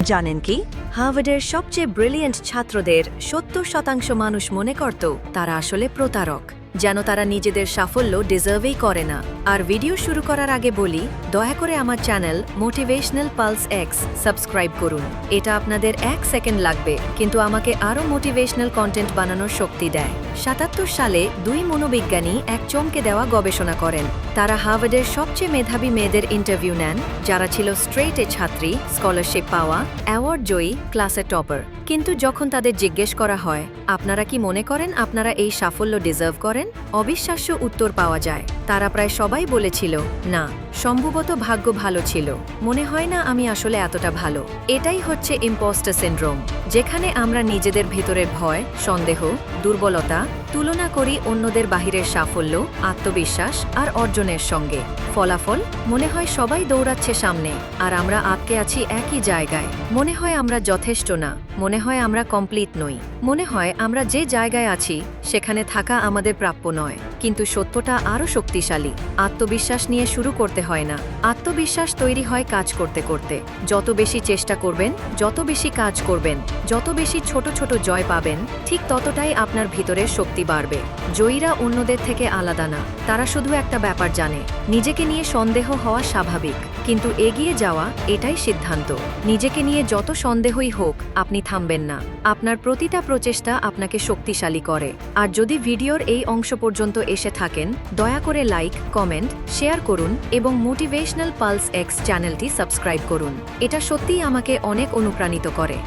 জানেন কি, হার্ভার্ডের সবচেয়ে ব্রিলিয়েন্ট ছাত্রদের ৭০% মানুষ মনে করত তারা আসলে প্রতারক, যেন তারা নিজেদের সাফল্য ডিজার্ভই করে না। আর ভিডিও শুরু করার আগে বলি, দয়া করে আমার channel motivational pulse x subscribe করুন। এটা আপনাদের 1 সেকেন্ড লাগবে, কিন্তু আমাকে আরও মোটিভেশনাল কন্টেন্ট বানানোর শক্তি দেয়। ৭৭ সালে 2 মনোবিজ্ঞানী এক চমকে দেওয়া গবেষণা করেন। তারা হার্ভার্ডের সবচেয়ে মেধাবী মেয়েদের ইন্টারভিউ নেন, যারা ছিল স্ট্রেট এ ছাত্রী, স্কলারশিপ পাওয়া, অ্যাওয়ার্ড জয়ী, ক্লাসের টপার। কিন্তু যখন তাদের জিজ্ঞেস করা হয়, আপনারা কি মনে করেন আপনারা এই সাফল্য ডিজার্ভ করেন, অবিশ্বাস্য উত্তর পাওয়া যায়। তারা প্রায় সবাই বলেছিল, না, সম্ভবত ভাগ্য ভালো ছিল, মনে হয় না আমি আসলে এতটা ভালো। এটাই হচ্ছে ইম্পোস্টার সিনড্রোম, যেখানে আমরা নিজেদের ভেতরের ভয়, সন্দেহ, দুর্বলতা তুলনা করি অন্যদের বাহিরের সাফল্য, আত্মবিশ্বাস আর অর্জনের সঙ্গে। ফলাফল, মনে হয় সবাই দৌড়াচ্ছে সামনে, আর আমরা আটকে আছি একই জায়গায়। মনে হয় আমরা যথেষ্ট না, মনে হয় আমরা কমপ্লিট নই, মনে হয় আমরা যে জায়গায় আছি সেখানে থাকা আমাদের প্রাপ্য নয়। কিন্তু সত্যটা আরও শক্তিশালী। আত্মবিশ্বাস নিয়ে শুরু করতে হয় না, আত্মবিশ্বাস তৈরি হয় কাজ করতে করতে। যত বেশি চেষ্টা করবেন, যত বেশি কাজ করবেন, যত বেশি ছোট ছোট জয় পাবেন, ঠিক ততটাই আপনার ভিতরের শক্তি বাড়বে। জয়ীরা অন্যদের থেকে আলাদা না, তারা শুধু একটা ব্যাপার জানে, নিজেকে নিয়ে সন্দেহ হওয়া স্বাভাবিক, কিন্তু এগিয়ে যাওয়া এটাই সিদ্ধান্ত। নিজেকে নিয়ে যত সন্দেহই হোক, আপনি থামবেন না। আপনার প্রতিটা প্রচেষ্টা আপনাকে শক্তিশালী করে। আর যদি ভিডিওর এই অংশ পর্যন্ত এসে থাকেন, দয়া করে লাইক, কমেন্ট, শেয়ার করুন এবং মোটিভেশনাল পালস এক্স চ্যানেলটি সাবস্ক্রাইব করুন। এটা সত্যিই আমাকে অনেক অনুপ্রাণিত করে।